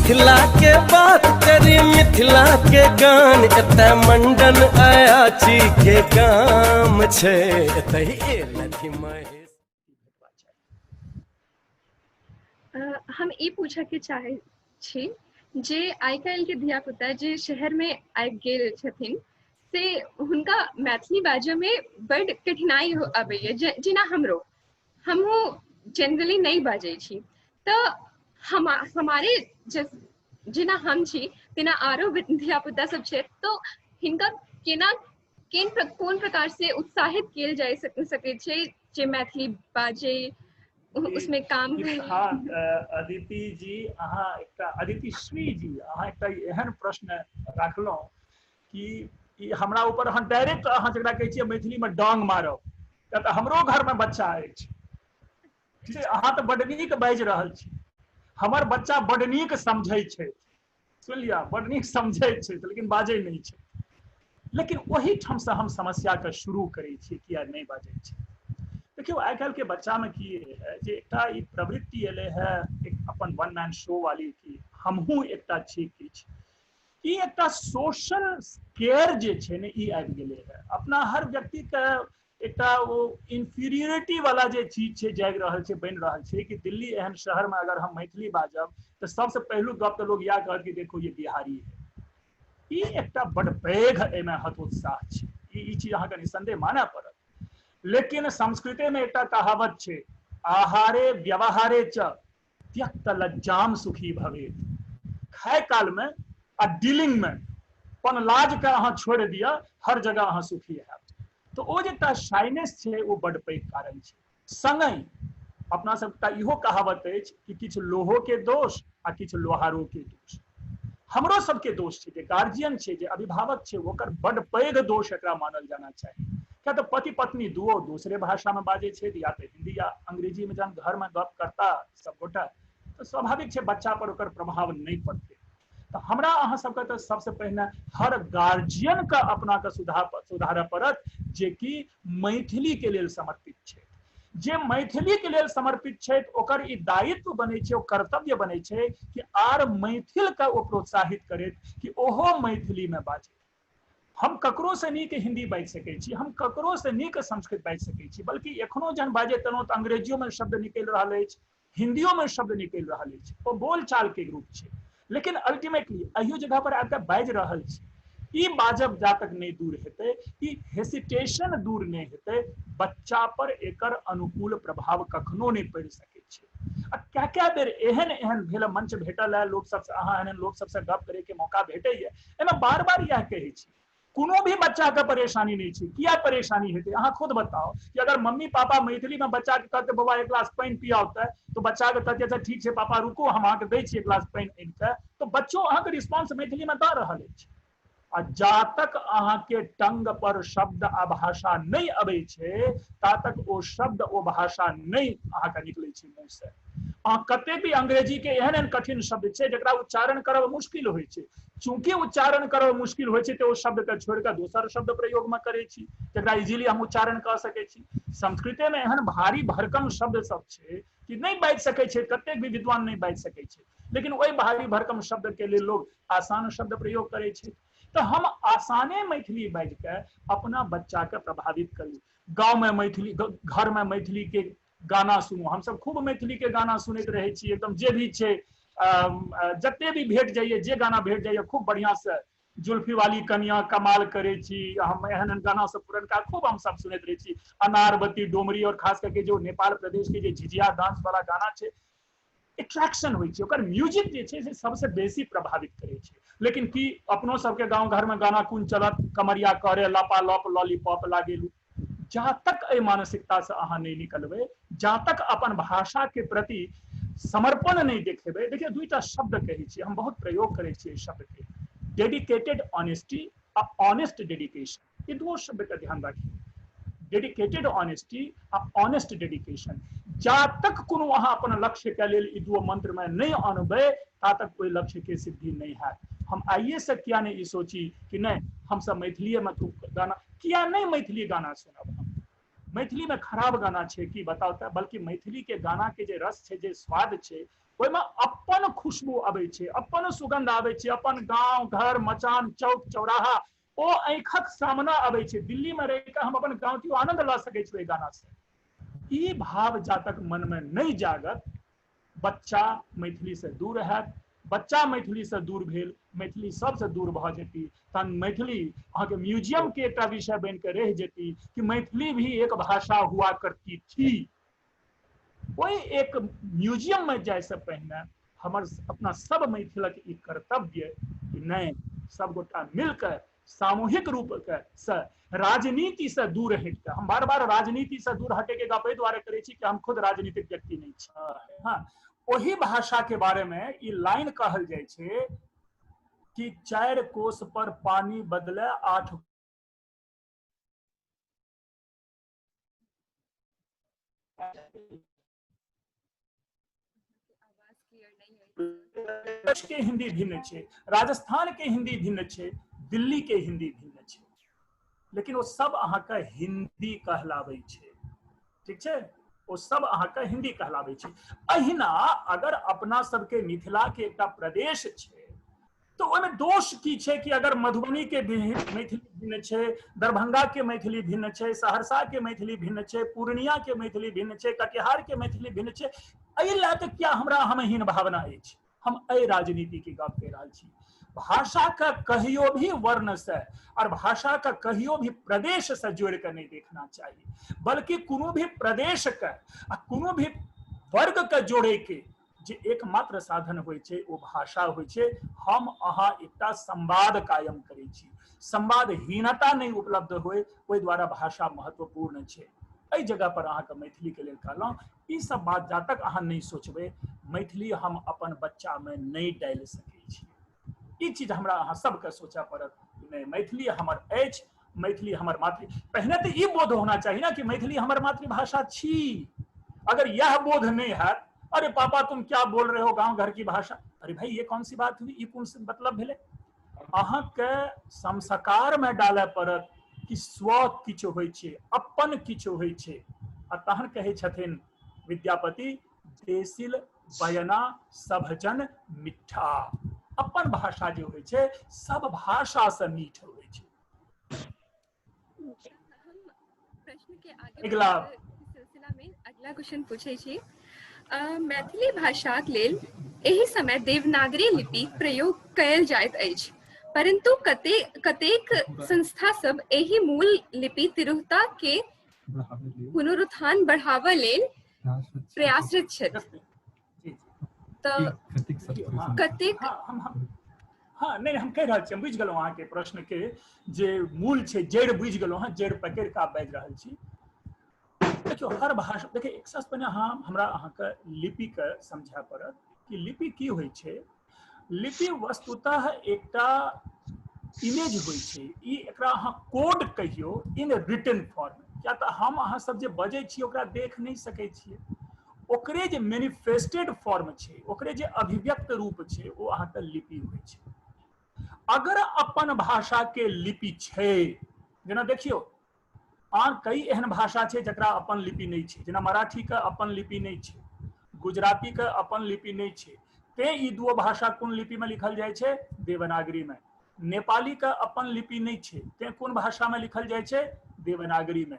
मिथिला के बात करी मिथिला के गान एते मंडन अयाची के काम छे एते लठी महेश। हम ई पूछे के चाहे छी जे आइ काल्हि के धिया पुता जे शहर में आबि गेल छथिन से हुनका मैथिली बाजै में बड़ कठिनाई आबैए जेना हमहूँ जनरली नहीं बाजै छी तऽ हमारे जेना हम छी तेना आरो धिया पुता सब छै तो हिनका कोन प्रकार से उत्साहित किया जा सके छै जे मैथिली बाजे उसमें काम। हाँ अदिति जी अहाँ एकटा अदिति श्री जी अहाँ एकटा एहन प्रश्न रखलहुँ कि हमरा ऊपर अहाँ डायरेक्ट अहाँ जकरा कहै छियै मैथिली में डांग मारब किया तऽ हमरो घर में बच्चा अछि ठीक छै। अहाँ तऽ बड्ड नीक बाजि रहल छी हमर बच्चा बड्ड नीक समझै छै सुन लिअ बड्ड नीक समझै छै लेकिन बाजै नहीं छै। लेकिन वही ठाम से हम समस्या के शुरू करै छियै किया नहीं बाजै छै। देखियो आइ काल्हि के बच्चा में की है जे एकटा ई प्रवृत्ति एले है एक अपन वन मैन शो वाली की हमहूँ एकटा छी किछ ई एकटा सोशल केयर जे छै ने ई आबि गेलै है। अपना हर व्यक्ति के एकटा वो इंफीरियरिटी वाला जे चीज छै जागि रहल छै बनि रहल छै कि दिल्ली एहन शहर में अगर हम मैथिली बाजब तो सबसे पहलू गप तो लोग इएह कहत कि देखो ये बिहारी है। ई एकटा बड़ पैघ एहिमे हतोत्साह छै ई चीज अहाँके निसंदेह मानय पड़त। लेकिन संस्कृते में एक कहावत है आहारे व्यवहारे च त्यक्त लज्जाम सुखी भवेत। खाए काल में आ डीलिंग में पन लाज के अहाँ छोड़ दिया हर जगह अहाँ सुखी है। तो वो जेटा शाइनेस है वो बड़ पैघ कारण है। संगहि अपना सबटा इहो कहावत है कि किछु लोहो के दोष आ किछु लोहारो के दोष। हमरो सबके दोष है जे गार्जियन है जे अभिभावक है ओकर बड़ पैघ दोष एकरा मानल जाना चाहिए। क्या तो पति पत्नी दुओ दूसरे भाषा में बाजे छे या तो हिंदी या अंग्रेजी में जब घर में गप करता सब गोटा तो स्वाभाविक है बच्चा पर ओकर प्रभाव नहीं पड़ते। तो हमरा अहाँ सबके तो सबसे पहले हर गार्जियन का अपना के सुधार पड़त जे कि मैथिली के लेल समर्पित है। जे मैथिली के लेल समर्पित है ओकर ई दायित्व बने छे कर्तव्य बने छे कि आर मैथिल का वो प्रोत्साहित करे कि ओहो मैथिली में बाजे। हम ककरो से नीक हिंदी बाजि सकै छी हम ककरो से नीक संस्कृत बाजि सकै छी बल्कि एखनो जहन बाजे तनो तो अंग्रेजियों में शब्द निकल रहा है हिंदियों में शब्द निकल रहा है वो बोलचाल के रूप है। लेकिन अल्टीमेटली अहियो जगह पर आके बाजि रहल छी ई बाजब जा तक नहीं दूर हेतै ई हेसिटेशन दूर नहीं हेतै बच्चा पर एकर अनुकूल प्रभाव कखनो नहीं पड़ि सकै छै। आ क्या बेर एहन एहन भेल मंच भेटल है लोग सबसे अहाँ एहन लोग सबसे गप करे के मौका भेटैया एहिमे बार बार यह कहै छी कोनो भी बच्चा के परेशानी नहीं है। क्या परेशानी हेतै अहाँ खुद बताओ कि अगर मम्मी पापा मैथिली में बच्चा के कहते बाबा एक गिलास पानी पियाओते तो बच्चा के कहते अच्छा ठीक है पापा रुको हम अहाँके दै छी एक गिलास पानी आनि के तो बच्चों अहाँके रिस्पॉन्स मैथिली में दऽ रहल अछि। आ जा तक अहाँके टंग पर शब्द आ भाषा नहीं अबै छै ता तक ओ शब्द ओ भाषा नहीं अहाँके निकलै छै मुँह से। अहाँ कते भी अंग्रेजी के एहन एहन कठिन शब्द छै जकरा उच्चारण करब मुश्किल होइ छै चूंकि उच्चारण करब मुश्किल होइ छै तो ओ शब्द के छोड़ के दोसर शब्द प्रयोग में करे छी जकरा इजीली हम उच्चारण कर सकै छी। संस्कृते में एहन भारी भरकम शब्द सब छै कि नहीं बाजि सकै छै कतेक भी विद्वान नहीं बाजि सकै छै लेकिन वही भारी भरकम शब्द के लिए लोग आसान शब्द प्रयोग करे छै। तो हम आसाने मैथिली बाजि के अपना बच्चा के प्रभावित करू। गाँव में मैथिली घर में मैथिली के गाना सुनू हम सब खूब मैथिली के गाना सुनैत रहे छी एकदम जे भी छै जते भी भेट जाइए जे गाना भेट जाइए खूब बढ़िया से जुल्फी वाली कनिया कमाल करे छी हम एहन गाना सब पुरनका खूब हम सब सुनैत रहे छी अनारबती डोमरी और खास करके जो नेपाल प्रदेश के जे झिझिया डांस वाला गाना छै एट्रैक्शन होइ छै ओकर म्यूजिक जे छै से सबसे बेसी प्रभावित करे छै। लेकिन की अपनो सबके गांव घर में गाना कोन चलत कमरिया करे लपा लप लॉलीपॉप लागेलू जहाँ तक ए मानसिकता से अहाँ नहीं निकलबे जहाँ तक अपन भाषा के प्रति समर्पण नहीं देखेबे। देखिए दुईटा शब्द कहै छी हम बहुत प्रयोग करे छी शब्द के डेडिकेटेड ऑनेस्टी आ ऑनेस्ट डेडिकेशन ये दो शब्द का ध्यान रखिए। डेडिकेटेड ऑनेस्टी आ ऑनेस्ट डेडिकेशन जा तक कोनो अहाँ अपन लक्ष्य के लेल ई दो मंत्र में नहीं अनबै ता तक कोई लक्ष्य के सिद्धि नहीं है। हम आइए से क्या नहीं ई सोची कि नहीं हम सब मैथिली में गाना किया नहीं मैथिली गाना सुनब हम मैथिली में खराब गाना है कि बताओ बल्कि मैथिली के गाना के जे रस है जे स्वाद है ओहिमे अपन खुशबू आबै छै, अपन सुगंध आबै छै, अपन गांव घर मचान चौक चौराहा ओ आंखिक सामने आबै छै। दिल्ली में रह के हम अपन गांव के आनंद ल सकै छी ओहि गाना से। ई भाव जातक मन में नहीं जागत, बच्चा मैथिली से दूर हैत। बच्चा मैथिली से दूर भेल, मैथिली सबसे दूर भ जेती, तहन मैथिली अहाँके म्यूजियम के एकटा विषय बन के रह जेती कि मैथिली भी एक भाषा हुआ करती थी। कोई एक म्यूजियम में जाए से पहले हमर अपना सब मैथिलक ई कर्तव्य कि नहीं, सब गोटा मिलकर सामूहिक रूप से राजनीति से दूर हटके, हम बार बार राजनीति से दूर हटे के गप एहि दुआरे करै छी कि हम खुद राजनीतिक व्यक्ति नहीं छी। हाँ, वही भाषा के बारे में ई लाइन कहल जाय छै कि 4 कोस पर पानी बदले 8 के हिंदी भिन्न छै, राजस्थान के हिंदी भिन्न छै, दिल्ली के हिंदी भिन्न छै, लेकिन वो सब अहाँके हिंदी कहलाबै छै। ठीक छै, वो सब अहाँके हिंदी कहलाबै छै। अहिना अगर अपना सबके मिथिला के एकटा प्रदेश छै तो ओहिमे दोष की छै कि अगर मधुबनी के मैथिली भिन्न छै, दरभंगा के मैथिली भिन्न छै, सहरसा के मैथिली भिन्न छै, पूर्णिया के मैथिली भिन्न छै, कटिहार के मैथिली भिन्न छै, एहि लए कऽ क्या हमरा हमहीन भावना अछि? हम एहि राजनीति के गप कहि रहल छी। भाषा का कहियो भी वर्ण से और भाषा का कहियो भी प्रदेश से जोड़ कर नहीं देखना चाहिए, बल्कि कोनो भी प्रदेश के आ कोनो भी वर्ग के जोड़े के जे एकमात्र साधन होय छै ओ भाषा होय छै। हम अहाँ एकटा संवाद कायम करै छी, संवादहीनता नहीं उपलब्ध होय, ओहि द्वारा भाषा महत्वपूर्ण छै। एहि जगह पर अहाँके मैथिली के लेल कहलहुँ, ई सब बात जा तक अहाँ नहीं सोचबै, मैथिली हम अपन बच्चा में नहीं डालि सकै छी। ई चीज हमरा अहाँ सबके सोचऽ पड़त, नहीं मैथिली हमर अछि, मैथिली हमर मातृ, पहले तो ई बोध होना चाहिए ना कि मैथिली हमर मातृभाषा छी। अगर यह बोध नहीं है, अरे पापा तुम क्या बोल रहे हो गांव घर की भाषा, अरे भाई ये कौन सी बात हुई, ये कौन सी मतलब भेले? अहाँके संस्कार में डालऽ पड़त कि स्व किछु होइ छै, अपन किछु होइ छै। आ तहन कहै छथिन विद्यापति, देसिल बयना सभजन मिठा, अपन भाषा जो होइ छै सब भाषा से मीठ होइ छै। हम प्रश्न के आगे अगला सिलसिला में अगला क्वेश्चन पूछे छी। मैथिली भाषाक लेल एहि समय देवनागरी लिपि प्रयोग कयल जाइत अछि, परंतु कतेक संस्था सब एहि मूल लिपि तिरुहता के पुनरुत्थान बढ़ावा लेल प्रयासरत छथि। तो कतेक हाँ नहीं हम कह रहा छी, हम बुझ गेलहुँ अहाँके प्रश्न के जे मूल छै, जड़ बुझ गेलहुँ हँ, जड़ पकड़ के बाजि रहल छी। देखियो हर भाषा, देखिए एक सबसे पहिने हमरा अहाँके लिपि के समझा पड़त कि लिपि की होइ छै। लिपि वस्तुतः एकटा इमेज होइ छै, ई एकरा अहाँ कोड कहियो इन रिटन फॉर्म, या तऽ हम अहाँ सब जे बजै छी ओकरा देख नहीं सकै छियै, ओकरे जे मैनिफेस्टेड फॉर्म छै, ओकरे जे अभिव्यक्त रूप छै, वो अहाँके लिपि होइ छै। अगर अपन भाषा के लिपि छै, जेना देखियो कई एहन भाषा छै जकरा अपन लिपि नहीं छै, जेना मराठी के अपन लिपि नहीं छै, गुजराती के अपन लिपि नहीं छै, ते ई दो भाषा कोन लिपि में लिखल जाय छै? देवनागरी में। नेपाली के अपन लिपि नहीं छै, ते कोन भाषा में लिखल जाय छै? देवनागरी में।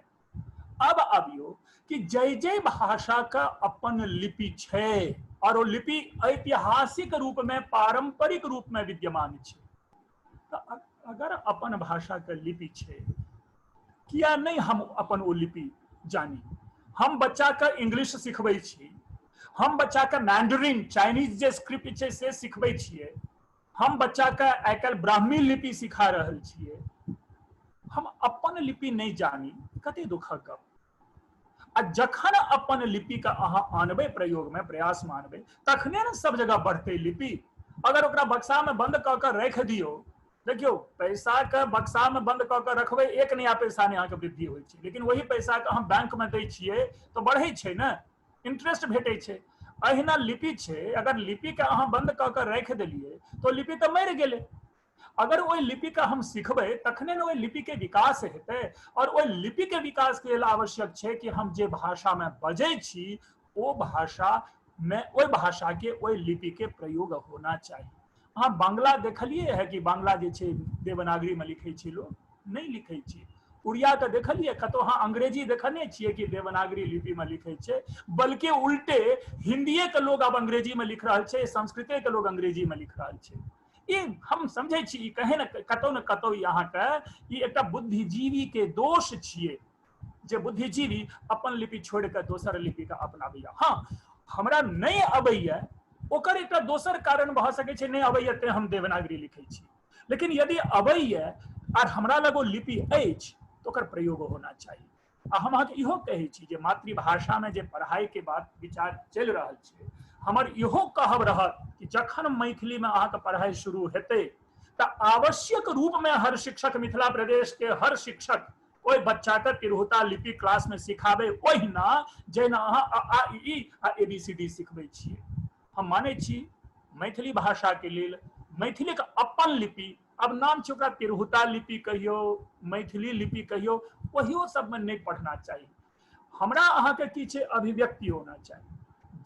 अब आबियो कि जय जय भाषा का अपन लिपि छै और वो लिपि ऐतिहासिक रूप में, पारंपरिक रूप में विद्यमान छै। तो अगर अपन भाषा के लिपि छै, किया नहीं हम अपन वो लिपि जानी? हम बच्चा के इंग्लिश सिखबै छी, हम बच्चा के मैंडरिन चाइनीज जे स्क्रिप्ट छै से सिखबै छियै, हम बच्चा के आइ काल्हि ब्राह्मी लिपि सिखा रहल छियै, हम अपन लिपि नहीं जानी, कते दुखक गप। आ जखन अपन लिपि के अहाँ आनबै प्रयोग में, प्रयास में आनबै, तखने ने सब जगह बढ़तै लिपि। अगर ओकरा बक्सा में बंद कऽ के रख दियौ, देखियो पैसा के बक्सा में बंद कऽ के रखबै, एक नया पैसा नहीं अहाँके वृद्धि होइ छै, लेकिन वही पैसा के अहाँ बैंक में दै छियै तो बढ़ै छै ने, इंटरेस्ट भेटै छै। अहिना लिपि छै, अगर लिपि के अहाँ बंद कऽ के रख देलियै तो लिपि तो मरि गेलै। अगर ओहि लिपि के हम सिखबै तखने ने ओहि लिपि के विकास हेतै, और ओहि लिपि के विकास के लेल आवश्यक छै कि हम जे भाषा में बजै छी ओ भाषा में ओहि भाषा के ओहि लिपि के प्रयोग होना चाहिए। अहाँ बांग्ला देखलिए है कि बांग्ला जे छै देवनागरी में लिखे छै लोग, नहीं लिखे छै। उड़िया के देखलिए कतो अहाँ अंग्रेजी देखने छियै कि देवनागरी लिपि में लिखे छै, बल्कि उल्टे हिंदीए के लोग अब अंग्रेजी में लिख रहल छै, संस्कृते के लोग अंग्रेजी में लिख रहल छै। ई हम समझे छी कहीं न कतौ यहाँ के ई एकटा बुद्धिजीवी के दोष छियै, जे बुद्धिजीवी अपन लिपि छोड़ के दोसर लिपि के अपनाबैया। हाँ, हमरा नहीं अबैया ओकर एकटा दोसर कारण भऽ सकै छै, नहीं अबैया ते हम देवनागरी लिखै छी। लेकिन यदि अबैया और हमरा लग ओ लिपि अछि तो ओकर प्रयोग होना चाहिए। आ हम अहाँके इहो कहै छी जे मातृभाषा में जे पढ़ाई के बात विचार चलि रहल छै, हमर इहो कहब रहत कि जखन मैथिली में अहाँके पढ़ाई शुरू हेतै तऽ आवश्यक रूप में हर शिक्षक, मिथिला प्रदेश के हर शिक्षक ओहि बच्चा के तिरहुता लिपि क्लास में सिखाबे, ओहिना जेना अहाँ आ ई आ ABCD सिखबै छियै। हम मानै छी मैथिली भाषा के लेल मैथिली के अपन लिपि, अब नाम छै ओकरा तिरहुता लिपि कहियो, मैथिली लिपि कहियो, ओहियो सब में नहीं पढ़ना चाहिए। हमरा अहाँके की छै, अभिव्यक्ति होना चाहिए।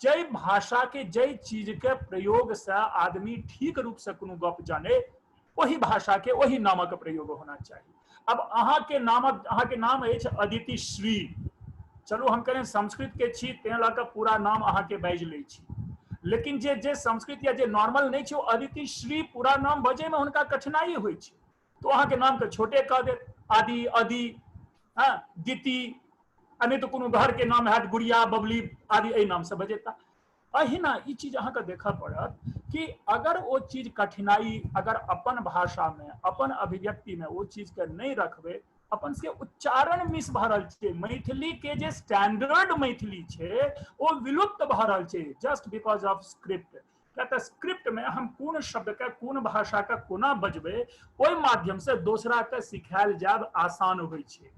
जय भाषा के जय चीज के प्रयोग से आदमी ठीक रूप से कोनो गप जाने, वही भाषा के वही नामक प्रयोग होना चाहिए। अब अहाँ के नाम अछि अदिति श्री, चलो हम कहें संस्कृत के छी तें लऽ कऽ पूरा नाम अहाँ के बाजि लै छी, लेकिन जे संस्कृत या जे नॉर्मल नहीं छै ओ अदिति श्री पूरा नाम बजे में हुनका कठिनाई होइ छै, तो अहाँ के नाम के छोटे कह देत, आदि, अदि, दिति, आ नहीं तो कोनो घर के नाम हैत गुड़िया, बबली आदि, एहि नाम से बजेता। अहिना ई चीज अहाँके देखऽ पड़त कि अगर वो चीज कठिनाई अगर अपन भाषा में, अपन अभिव्यक्ति में वो चीज के नहीं रखबे, अपन से उच्चारण मिस भऽ रहल छै। मैथिली के जे स्टैंडर्ड मैथिली छै वो विलुप्त भऽ रहल छै, जस्ट बिकॉज ऑफ स्क्रिप्ट। क्या तऽ स्क्रिप्ट में हम कोन शब्द के कोन भाषा के कोना बजबै, ओहि माध्यम से दोसरा के सिखायल जायब आसान होइ छै।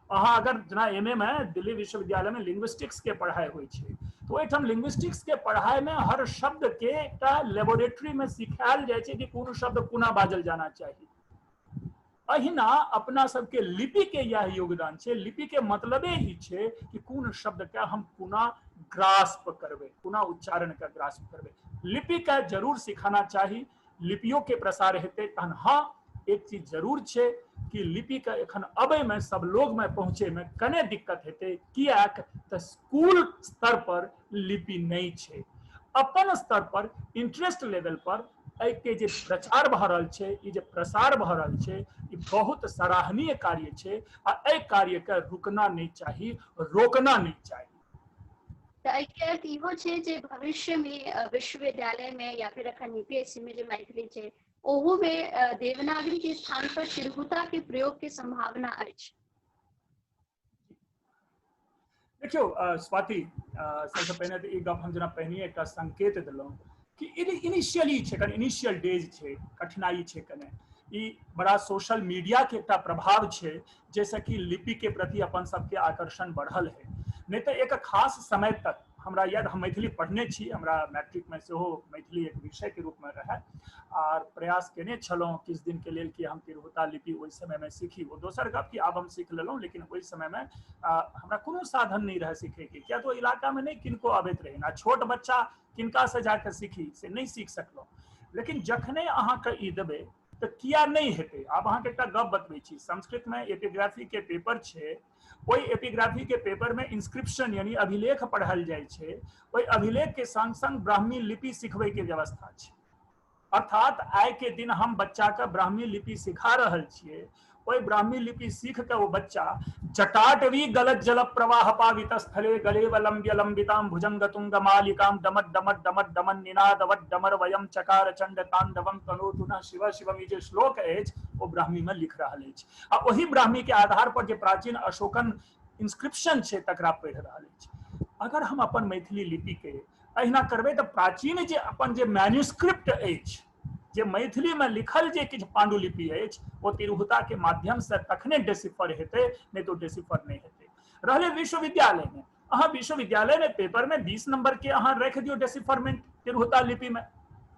अहाँ अगर जेना MA में दिल्ली विश्वविद्यालय में लिंग्विस्टिक्स के पढ़ाई होइ छै, तो ओहिठाम लिंग्विस्टिक्स के पढ़ाई में हर शब्द के एकटा लेबोरेटरी में सिखायल जाइ छै कि कोन शब्द कोना बाजल जाना चाहिए। अहिना अपना सबके लिपि के यह योगदान छै। लिपि के मतलबे ही छै कि कोन शब्द के हम कोना ग्रास्प करबै, कोना उच्चारण के ग्रास्प करबै। लिपि के जरूर सिखाना चाही, लिपियों के प्रसार हेतै तहन। हाँ, एक चीज जरूर छै कि लिपि के एखन अबै में सब लोग में पहुंचे में कने दिक्कत हेतै, कियाक तऽ स्कूल स्तर पर लिपि नहीं छै। अपन स्तर पर इंटरेस्ट लेवल पर के जे प्रचार भऽ रहल छै, ई जे प्रसार भऽ रहल छै, ई बहुत सराहनीय कार्य छै आ एहि कार्य के रुकना नहीं चाही, रोकना नहीं चाही। के अर्थ इहो छै जे भविष्य में विश्वविद्यालय में या फिर अखन UPSC में जो मैथिली छै ओहो में देवनागरी के स्थान पर तिरहुता के प्रयोग के संभावना अछि। देखियो स्वाति, सबसे पहिने तऽ ई गप हम जेना पहिने एकटा संकेत देलहुँ कि इनिशियली छै, कने इनिशियल डेज छै, कठिनाई छै कने। ई बड़ा सोशल मीडिया के एकटा प्रभाव छै जैसे कि लिपि के प्रति अपन सबके आकर्षण बढ़ल है। नहीं तो एक खास समय तक हमरा याद, हम मैथिली पढ़ने छी, हमरा मैट्रिक में सेहो मैथिली एक विषय के रूप में रहे, और प्रयास केने छलहुँ किछु दिन के लेल कि हम तिरहुता लिपि ओहि समय में सीखी। वो दोसर गप कि आब हम सीख लेलहुँ, लेकिन ओहि समय में हमरा कोनो साधन नहीं रहे सीखे के, किया तो इलाका में नहीं किनको आबैत रहे, ना छोट बच्चा किनका से जाकर सीखी से नहीं सीख सकलहुँ। लेकिन जखने अहाँके ई देबै तऽ किया नहीं हेतै। आब अहाँके एकटा गप बतबै छी, संस्कृत में एपिग्राफी के पेपर छै, ओहि एपिग्राफी के पेपर में इंस्क्रिप्शन यानी अभिलेख पढ़ल जाइ छै, ओहि अभिलेख के संग संग ब्राह्मी लिपि सिखबै के व्यवस्था छै। अर्थात आइ के दिन हम बच्चा के ब्राह्मी लिपि सिखा रहल छियै, ओहि ब्राह्मी लिपि सीख के वो बच्चा जटाटवी गलत जल प्रवाह पावित स्थले गलेव लंब्य लंबिताम भुजंग तुंग मालिकाम डमट डमट डमट डमन निनादवट डमर वयम चकार चंड तांडवम तनोतु न शिव शिवम, ई जे श्लोक अछि वो ब्राह्मी में लिख रहल अछि, आ ओही ब्राह्मी के आधार पर जे प्राचीन अशोकन इंस्क्रिप्शन छै तकरा पढ़ि रहल अछि। अगर हम अपन मैथिली लिपि के अहिना करबै तऽ प्राचीन जे अपन जे मैन्युस्क्रिप्ट अछि, जे मैथिली में लिखल जे किछु पांडुलिपि अछि, वो तिरहुता के माध्यम से तखने डेसिफर हेतै, नहीं तो डेसिफर नहीं हेतै। रहलै विश्वविद्यालय में, अहाँ विश्वविद्यालय में पेपर में 20 नंबर के अहाँ रख दियौ डेसिफरमेंट तिरहुता लिपि में,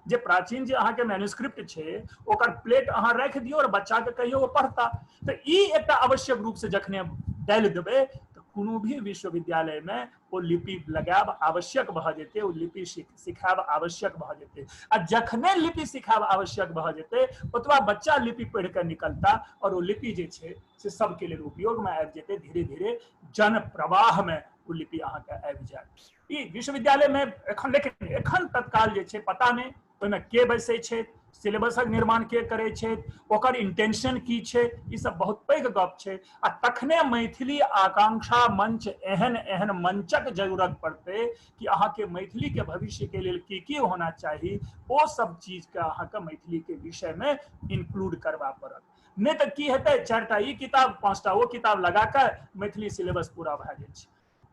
जे प्राचीन जे अहाँ के मैन्युस्क्रिप्ट छै ओकर प्लेट अहाँ रख दियौ और बच्चा के कहियो वो पढ़ता। तऽ ई एकटा आवश्यक रूप से जखने डालि देबै तऽ कोनो भी विश्वविद्यालय में वो लिपि लगाब आवश्यक भ जेते, वो लिपि सिखाब आवश्यक भ जेते। आ जखने लिपि सिखाब आवश्यक भ जेते ओतबा बच्चा लिपि पढ़ के निकलता और वो लिपि जे छे से सबके लिए उपयोग में आबि जेते। धीरे धीरे जन प्रवाह में वो लिपि अहाँके आबि जायत। ई विश्वविद्यालय में एखन, लेकिन एखन तत्काल जे छे पता नहीं ओहिमे के बैसै छै, सिलेबसक निर्माण के करे छे, ओकर इंटेंशन की छे, ई सब बहुत पैघ गप छे। आ तखने मैथिली आकांक्षा मंच एहन एहन मंचक जरूरत पड़ते कि अहाँके मैथिली के भविष्य के लिए की होना चाहिए, वो सब चीज के अहाँके मैथिली के विषय में इंक्लूड करवा पड़त। नहीं तो की हेतै, 4टा ई किताब 5टा वो किताब लगा कर मैथिली सिलेबस पूरा भए जाइ छै।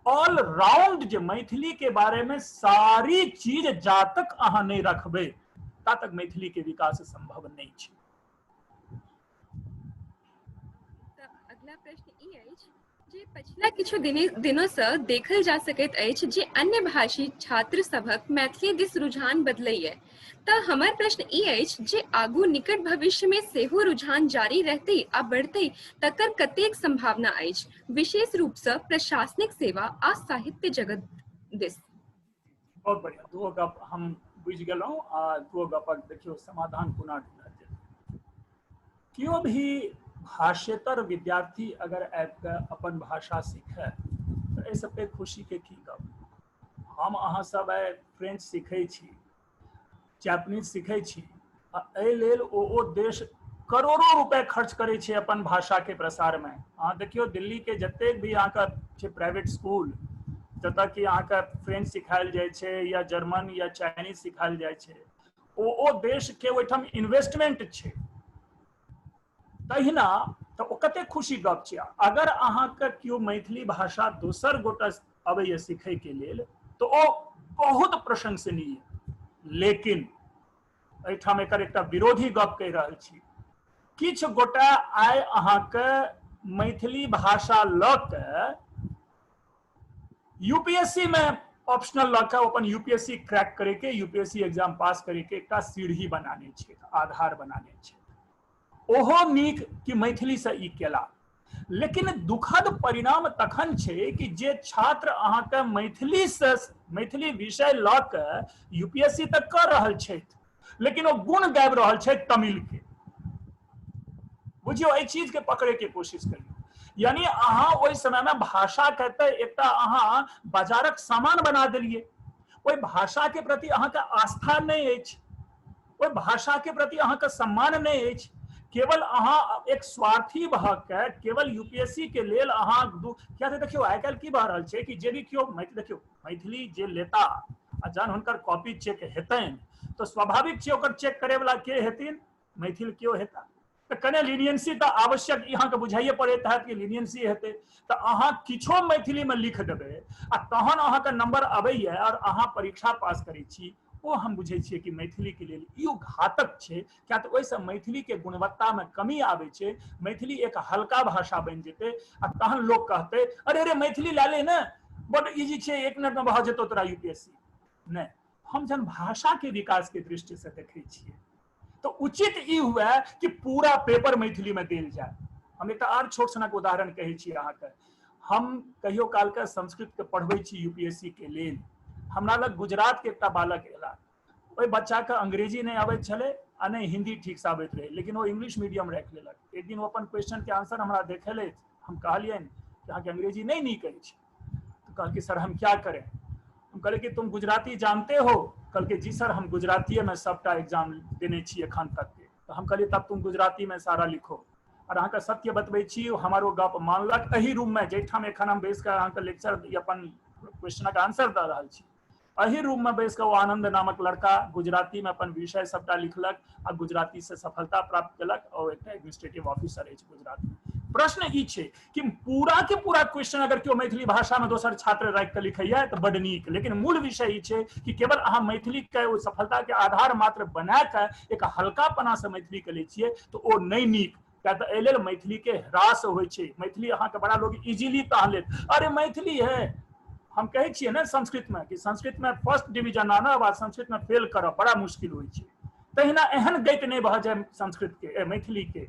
ऑल राउंड जे मैथिली के बारे में सारी चीज जा तक अहाँ नहीं रखबे ता तक मैथिली के विकास संभव नहीं छै। अगला प्रश्न ई अछि जे पछिला किछु दिनों से देखल जा सकैत अछि जे अन्य भाषी छात्र सभक मैथिली दिस रुझान बदलैए। तऽ हमर प्रश्न ई अछि जे आगू निकट भविष्य में सेहो रुझान जारी रहतै आ बढ़तै तकर कतेक संभावना अछि, विशेष रूप से प्रशासनिक सेवा आ साहित्य जगत दिस। बहुत बढ़िया, दो गप हम बुझ गेलहुँ आ दो गपक देखियो समाधान कोना ढूंढल जेतै। केओ भी भाषेतर विद्यार्थी अगर आबि के अपन भाषा सीखै तऽ एहिसँ पैघ खुशी के की गप। हम अहाँ सब आइ फ्रेंच सीखै छी, जापानीज सीखै छी, आ एहि लेल ओ देश करोड़ों रुपए खर्च करै छै अपन भाषा के प्रसार में। अहाँ देखियो दिल्ली के जतेक भी अहाँके छै प्राइवेट स्कूल जतऽ कि अहाँके फ्रेंच सिखायल जाइ छै या जर्मन या चाइनीज सिखायल जाइ छै, ओ देश के ओहिठाम इन्वेस्टमेंट छै। तहिना तऽ ओ कते खुशी गप छै। अगर अहाँके केओ मैथिली भाषा दोसर गोटा अबैए सीखै के लेल तऽ ओ बहुत प्रशंसनीय। लेकिन एहिठाम एकर एकटा विरोधी गप कहि रहल छी। किछु गोटा आइ अहाँके मैथिली भाषा लऽ के यूपीएससी में ऑप्शनल लऽ के अपन यूपीएससी क्रैक करे के, यूपीएससी एग्जाम पास करे के एकटा सीढ़ी बनाने छै, आधार बनाने छै। ओहो नीक कि मैथिली से ई केला। लेकिन दुखद परिणाम तखन छै कि जे छात्र अहाँके मैथिली विषय लऽ के यूपीएससी तक कर रहल छथि लेकिन ओ गुण गाबि रहल छथि तमिल के। बुझियो एहि चीज के पकड़े के कोशिश करियो। यानी अहाँ ओहि समय में भाषा कहते एकटा अहाँ बाजारक सामान बना देलिए। ओहि भाषा के प्रति अहाँके आस्था नहीं अछि, ओहि भाषा के प्रति अहाँके सम्मान नहीं अछि। केवल अहाँ एक स्वार्थी भऽ के केवल यूपीएससी के लेल अहाँ क्या देखियो आइ काल्हि की भऽ रहल छै कि जे भी केओ देखियो मैथिली जे लेता आ जहन हुनकर कॉपी चेक हेतनि तो स्वाभाविक छै ओकर चेक करे वाला के हेथिन, मैथिल केओ हेता। तो कने लीनियंसी तो आवश्यक यहाँ के बुझाइए पड़ैत हैत कि लीनियंसी हेतै तो अहाँ किछो मैथिली में लिख देबै आ तहन अहाँके नंबर अबैए और अहाँ परीक्षा पास करै छी, वो हम बुझे छियै कि मैथिली के लिए इहो घातक छै। क्या तो ओहिसँ मैथिली के गुणवत्ता में कमी आबै छै। मैथिली एक हल्का भाषा बनि जेतै आ तहन लोग कहतै अरे अरे मैथिली लए ले ने बड इजी छै, 1 मिनट में भऽ जेतौ तोरा यूपीएससी। नहीं, हम जन भाषा के विकास के दृष्टि से देखै छियै तो उचित ई हुए कि पूरा पेपर मैथिली में देल जाए। हम एक आर छोट सनक उदाहरण कहै छी अहाँके। हम कहियो काल के संस्कृत के पढ़बै छी यूपीएससी के लेल। हमरा लग गुजरात के एकटा बालक एला, ओहि बच्चा के अंग्रेजी नहीं आबैत छलै आ नहीं हिंदी ठीक से आबैत रहे, लेकिन वो इंग्लिश मीडियम राखि लेलक। एक दिन वो अपन क्वेश्चन के आंसर हमरा देखेलथि। हम कहलियनि कि अहाँके अंग्रेजी नहीं नीक अछि। तो कहल कि सर हम क्या करें। हम कहले कि तुम गुजराती जानते हो। कल के जी सर हम गुजराती में सबटा एग्जाम देने छी एखन तक के। तो हम कहलिए तब तुम गुजराती में सारा लिखो। और अहाँके सत्य बतबै छी हमारो गप मानलक। एही रूम में जैठाम एखन हम बैस के अहाँके लेक्चर अपन क्वेश्चन का आंसर दऽ रहल छी, एही रूम में बैस के वो आनंद नामक लड़का गुजराती में अपन विषय सबटा लिखलक आ गुजराती से सफलता प्राप्त केलक और एक एडमिनिस्ट्रेटिव ऑफिसर अछि गुजरात में। प्रश्न ई छै कि पूरा के पूरा क्वेश्चन अगर केओ मैथिली भाषा में दोसर छात्र राखि के लिखैया तो बड नीक, लेकिन मूल विषय ई छै कि केवल अहाँ मैथिली के ओ सफलता के आधार मात्र बना के एक हल्कापना से मैथिली के लै छियै तो ओ नहीं नीक। क्या तो एहि लेल मैथिली के ह्रास होइ छै। मैथिली अहाँके बड़ा लोग इजीली तान लेत, अरे मैथिली है। हम कहै छियै ना संस्कृत में कि संस्कृत में फर्स्ट डिवीजन आना बाद संस्कृत में फेल करब बड़ा मुश्किल होइ छै। तहिना एहन गति नहीं भऽ जाए संस्कृत के मैथिली के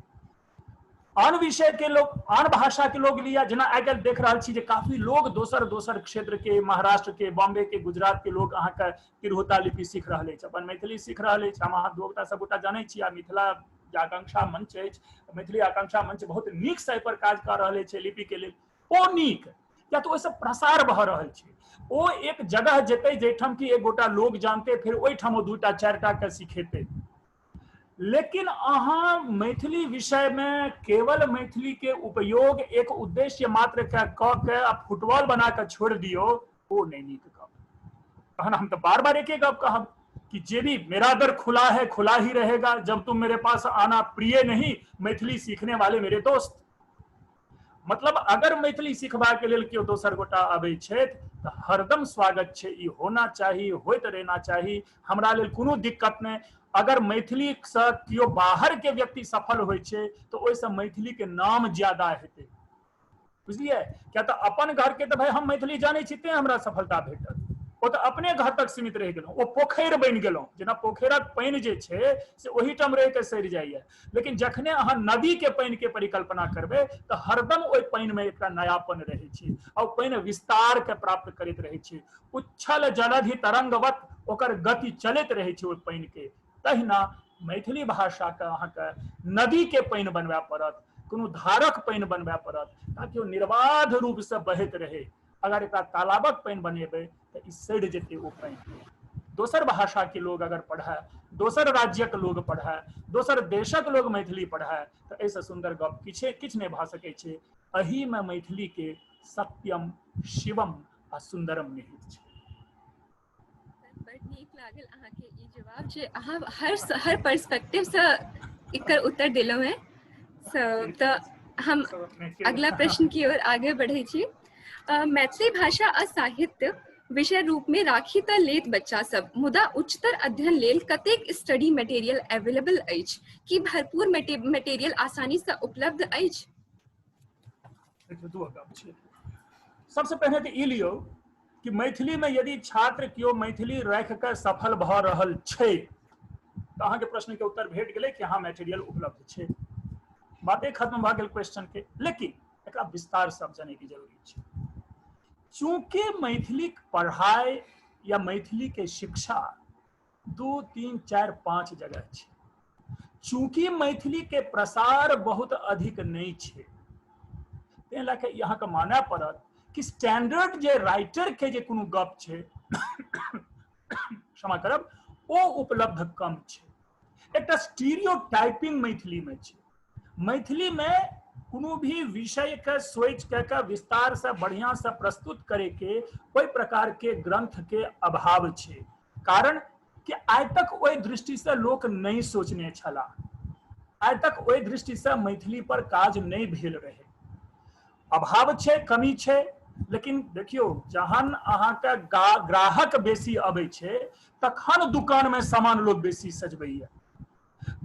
आन विषय के लोग, आन भाषा के लोग लिया, जेना आइ काल्हि देख रहल छी जे काफी लोग दोसर दोसर क्षेत्र के, महाराष्ट्र के, बॉम्बे के, गुजरात के लोग अहाँके तिरहुता लिपि सीख रहल अछि, अपन मैथिली सीख रहल अछि। हम अहाँ दू सबगोटा जानै छी, आ मिथिला जे आकांक्षा मंच अछि, मैथिली आकांक्षा मंच बहुत नीक से एहि पर काज कऽ रहल अछि लिपि के लेल। ओ नीक, या तो ओहिसँ प्रसार भऽ रहल छै। ओ एक जगह जेतै जाहिठाम कि एक गोटा लोग जानते, फिर ओहिठाम ओ 2टा 4टा के सिखेतै। लेकिन अहाँ मैथिली विषय में केवल मैथिली के उपयोग एक उद्देश्य मात्र के आ फुटबॉल बना के छोड़ दियो, वो नहीं नीक गप। तहन हम तो बार बार एक गप कहब कि जे भी मेरा दर खुला है खुला ही रहेगा, जब तुम मेरे पास आना प्रिय नहीं, मैथिली सीखने वाले मेरे दोस्त। मतलब अगर मैथिली सीखबा के लेल केओ दोसर गोटा आबै छथि तऽ हरदम स्वागत छै, ई होना चाही, होइत रहना चाही, हमरा लेल कोनो दिक्कत नहीं। अगर मैथिली से केओ बाहर के व्यक्ति सफल होइ छै तो ओहिसँ मैथिली के नाम ज्यादा हेतै, बुझलिए। क्या तो अपन घर के तो भाई हम मैथिली जानै छी तें हमरा सफलता भेटल, ओ तो अपने घर तक सीमित रह गेलहुँ, ओ पोखरि बनि गेलहुँ, जेना पोखरक पानि जे छै से ओहिठाम रहि के सड़ि जाइए। लेकिन जखने अहाँ नदी के पानि के परिकल्पना करबै तऽ हरदम ओहि पानि में एकटा नयापन रहै छै, और पानि विस्तार के प्राप्त करैत रहै छै, उच्छल जलधि तरंगवत ओकर गति चलैत रहै छै ओहि पानि के। तहिना मैथिली भाषा के अहाँके नदी के पानि बनबय पड़त, कोनो धारक पानि बनबय पड़त, ताकि ओ निर्बाध रूप से बहैत रहे। अगर एकरा तालाबक पानि बनेबै तऽ ई सड़ि जेतै ओ पानि। दोसर भाषा के लोग अगर पढ़ै, दोसर राज्यक लोग पढ़ै, दोसर देशक लोग मैथिली पढ़ै, तऽ एहिसँ सुंदर गप किछु नहीं भऽ सकै छै। एही में मैथिली के सत्यम शिवम आ सुंदरम निहित छै। बड़ नीक लागल अहाँके ई जवाब, जे अहाँ हर पर्सपेक्टिव से एकर उत्तर देलहुँ हैं। तऽ हम अगला प्रश्न की ओर आगे बढ़ै छी। मैथिली भाषा आ साहित्य विषय रूप में राखी तऽ लेत बच्चा सब, मुदा उच्चतर अध्ययन लेल कतेक स्टडी मटेरियल अवेलेबल अछि? की भरपूर मटेरियल आसानी से उपलब्ध अछि? सबसे पहले तो ई लियो कि मैथिली में यदि छात्र केओ मैथिली राखि के सफल भऽ रहल छै तऽ अहाँके प्रश्न के उत्तर भेट गेलै कि हाँ मटेरियल उपलब्ध छै, बातें खत्म भऽ गेल क्वेश्चन के। लेकिन एकरा विस्तार से जाने की जरूरी छै। चूंकि मैथिली पढ़ाई या मैथिली के शिक्षा 2, 3, 4, 5 जगह छै, चूंकि मैथिली के प्रसार बहुत अधिक नहीं छै, तें लऽ के यहाँ के मानय पड़त कि स्टैंडर्ड जे राइटर के जे कोनो गप छै क्षमा करब, ओ उपलब्ध कम छै। एकटा स्टीरियोटाइपिंग मैथिली में छै। मैथिली में कोनो भी विषय के सोच के विस्तार से बढ़िया से प्रस्तुत करे के कोई प्रकार के ग्रंथ के अभाव छै। कारण कि आइ तक ओहि दृष्टि से लोक नहीं सोचने छला, आइ तक ओहि दृष्टि से मैथिली पर काज नहीं भेल रहे, अभाव छै, कमी छै। लेकिन देखियो जहन अहाँके ग्राहक बेसी अबै छै तखन दुकान में सामान लोग बेसी सजबैया।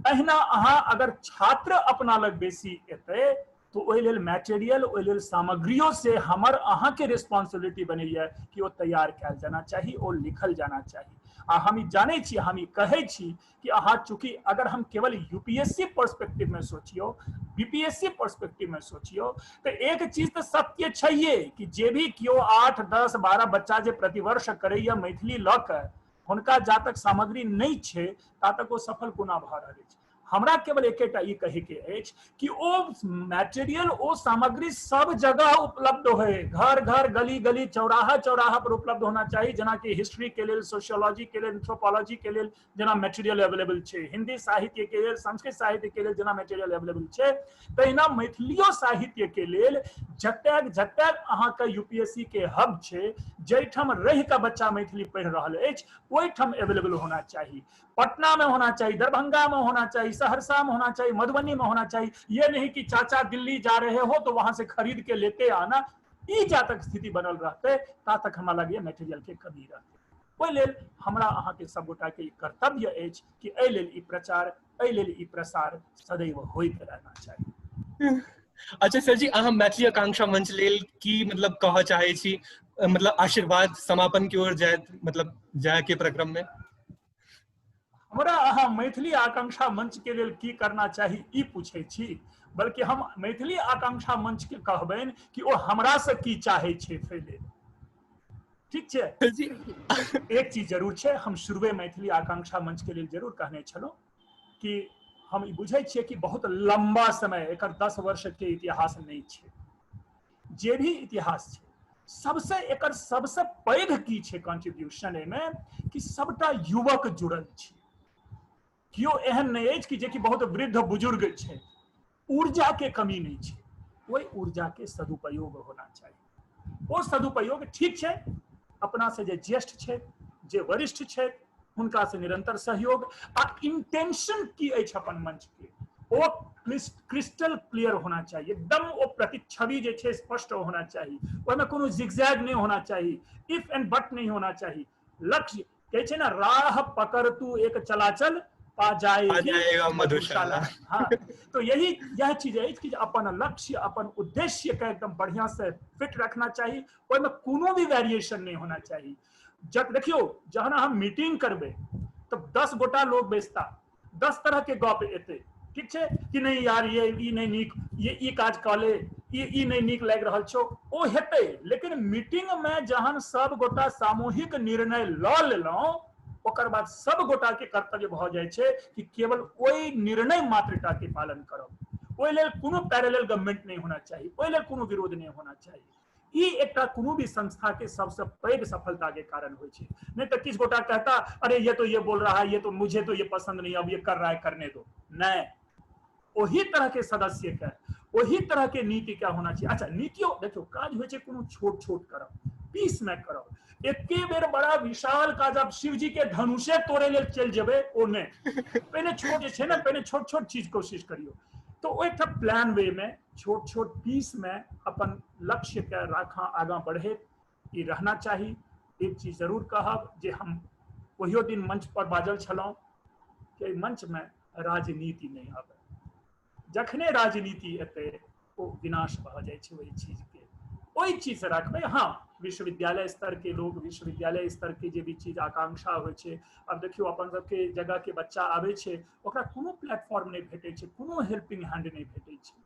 अहिना अहाँ अगर छात्र अपना लग बेसी एतै तो ओहि लेल मटेरियल, ओहि लेल सामग्रियों से हमर अहाँ के रिस्पांसिबिलिटी बनैया कि ओ तैयार कैल जाना चाही, ओ लिखल जाना चाही। आ हम ई जानै छी, हम ई कहै छी कि अहाँ चूंकि अगर हम केवल यूपीएससी पर्सपेक्टिव में सोचियो, बीपीएससी पर्सपेक्टिव में सोचियो, तो एक चीज तो सत्य छैहे कि जे भी केओ 8, 10, 12 बच्चा जे प्रतिवर्ष करैया मैथिली लऽ के, हुनका जा तक सामग्री नहीं छै ता तक वो सफल कोना भऽ रहल अछि। हमरा केवल एकेटा ई कहे के अछि कि ओ मटेरियल, ओ सामग्री सब जगह उपलब्ध होए, घर घर, गली गली, चौराहा चौराहा पर उपलब्ध होना चाहिए। जेना कि हिस्ट्री के लेल, सोशियोलॉजी के लेल, एंथ्रोपोलॉजी के लेल जेना मटेरियल अवेलेबल छै, हिंदी साहित्य के लेल, संस्कृत साहित्य के लेल जेना मटेरियल अवेलेबल छै, तहिना मैथिलियो साहित्य के लेल जतेक जतेक अहाँके यूपीएससी के हब छै, जाहिठाम रहि कऽ बच्चा मैथिली पढ़ि रहल अछि, ओहिठाम अवेलेबल होना चाहिए। पटना में होना चाहिए, दरभंगा में होना चाहिए, सहरसा में होना चाहिए, मधुबनी में होना चाहिए। ये नहीं कि चाचा दिल्ली जा रहे हो तो वहां से खरीद के लेते आना। ई जा तक स्थिति बनल रहते ता तक हमरा लगे मटेरियल के कमी रहते। ओहि लेल हमरा अहाँ के सब गोटा के कर्तव्य अछि कि एहि लेल ई प्रचार, एहि लेल ई प्रसार सदैव होइत रहना चाहिए। अच्छा सर जी, अहाँ मैथिली आकांक्षा मंच लेल की मतलब कहऽ चाहे छी, मतलब आशीर्वाद समापन की ओर जाए, मतलब जाए के प्रक्रम में? हमरा अहाँ मैथिली आकांक्षा मंच के लेल की करना चाही ई पूछे छी, बल्कि हम मैथिली आकांक्षा मंच के कहबनि कि ओ हमरा से की चाहे छै पहले। ठीक छै जी एक चीज जरूर छै, हम शुरुए मैथिली आकांक्षा मंच के लेल जरूर कहने छलहुँ कि हम ई बुझै छियै कि बहुत लंबा समय, एकर 10 वर्ष के इतिहास नहीं छै। जे भी इतिहास छै सबसे एकर सबसे पैघ की छै कंट्रीब्यूशन एमे कि सबटा युवक जुड़ल छै। कियो एहन नहीं अछि कि जेकि बहुत वृद्ध बुजुर्ग छै, ऊर्जा के कमी नहीं छै, ओहि ऊर्जा के सदुपयोग होना चाहिए। ओ सदुपयोग ठीक छै, अपना से जे ज्येष्ठ छै, जे वरिष्ठ छै, हुनका से निरंतर सहयोग आ इंटेंशन की अछि अपन मंच के ओ क्रिस्टल क्लियर होना चाहिए, एकदम वो प्रतिच्छवि जे छै स्पष्ट होना चाहिए, ओहिमे कोनो जिगजैग नहीं होना चाहिए, इफ एंड बट नहीं होना चाहिए। लक्ष्य कहे छै ना, राह पकड़ तू एक चलाचल पा जाएगा मधुशाला। हाँ, तो यह चीज है कि अपन लक्ष्य, अपन उद्देश्य का एकदम बढ़िया से फिट रखना चाहिए, ओहिमे कोनो भी वेरिएशन नहीं होना चाहिए। जब देखियो जहन हम मीटिंग करबे तब 10 गोटा लोग बैसता, 10 तरह के गप एते, ठीक छै कि नहीं यार ये ई नहीं नीक, ये ई काज क ले, ई नहीं नीक लागि रहल छौ, ओ हेतै। लेकिन मीटिंग में जहन सब गोटा सामूहिक निर्णय ल लेलहुं, ओकर बाद सब गोटा के कर्तव्य भ जाय छै कि केवल ओहि निर्णय मात्रटा के पालन करब। ओहि लेल कोनो पैरेलल गवर्नमेंट नहीं होना चाहिए, ओहि लेल कोनो विरोध नहीं होना चाहिए। ई एकटा कोनो भी संस्था के सबसे पैघ सफलता के कारण होय छै। नहीं तो किस गोटा कहता अरे ये तो ये बोल रहा है, ये तो मुझे तो ये पसंद नहीं, अब ये कर रहा है करने दो। नहीं, वही तरह के सदस्य का, वही तरह के नीति क्या होना चाहिए। अच्छा नीतियों देखो काज होय छै कोनो छोट छोट करब, पीस में करब। एके बेर बड़ा विशाल काज आप शिव जी के धनुषे तोड़े लेल चल जेबे ओ नहीं, पहले छोट जे छै ना, पहले छोट छोट चीज कोशिश करियो। तो वो एक प्लान वे में छोट छोट पीस में अपन लक्ष्य के राखा आगा बढ़े, ये रहना चाहिए। एक चीज जरूर कहब जे हम ओहियो दिन मंच पर बाजल छलहुँ कि मंच में राजनीति नहीं आवे, जखने राजनीति एते ओ विनाश भ जाय छै। वही चीज के ओहि चीज से रखबे। हाँ, विश्वविद्यालय स्तर के लोग, विश्वविद्यालय स्तर के जे भी चीज आकांक्षा होय छै, अब देखियो अपन सबके जगह के बच्चा आबै छै, ओकरा कोनो प्लेटफॉर्म नहीं भेटै छै, कोनो हेल्पिंग हैंड नहीं भेटै छै।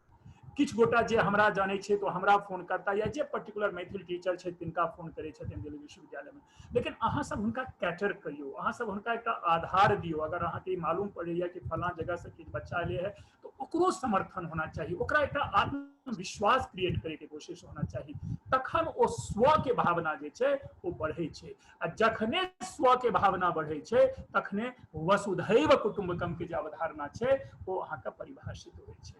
किछ गोटा जे हमरा जानै छै तो हमरा फोन करता, या जे पर्टिकुलर मैथिली टीचर छै तिनका फोन करै छथिन दिल्ली विश्वविद्यालय में। लेकिन अहाँ सब हुनका कैटर करियो, अहाँ सब हुनका एकटा आधार दियो। अगर अहाँ के मालूम पड़ैया कि फलां जगह से किछ बच्चा एलै है तो ओकरो समर्थन होना चाहिए, ओकरा एकटा आत्मविश्वास क्रिएट करे के कोशिश होना चाहिए। तखन ओ स्व के भावना जे छै ओ बढ़ै छै, आ जखने स्व के भावना बढ़ै छै तखने वसुधैव कुटुम्बकम के जे अवधारणा छै ओ अहाँके परिभाषित होइ छै।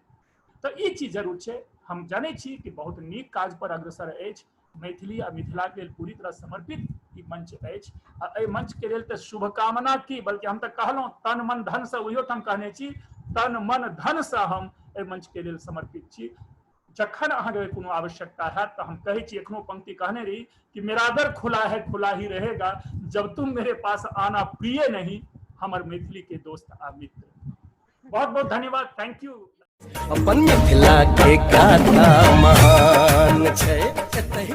तो ई चीज जरूर छै। हम जानै छी कि बहुत नीक काज पर अग्रसर अछि, मैथिली आ मिथिला के लेल पूरी तरह समर्पित ई मंच अछि। आ एहि मंच के लेल तऽ शुभकामना की, बल्कि हम तऽ कहलहुँ तन मन धन से, ओहियो ठाम कहने छी तन मन धन से हम एहि मंच के लेल समर्पित छी। जखन अहाँके कोनो आवश्यकता है तो हम कहै छी, एखनो पंक्ति कहने रही कि मेरा दर खुला है खुला ही रहेगा, जब तुम मेरे पास आना प्रिय नहीं, हमर मैथिली के दोस्त आ मित्र। बहुत बहुत धन्यवाद, थैंक यू। अपन मिथिला के गाथा महान छै, एतहि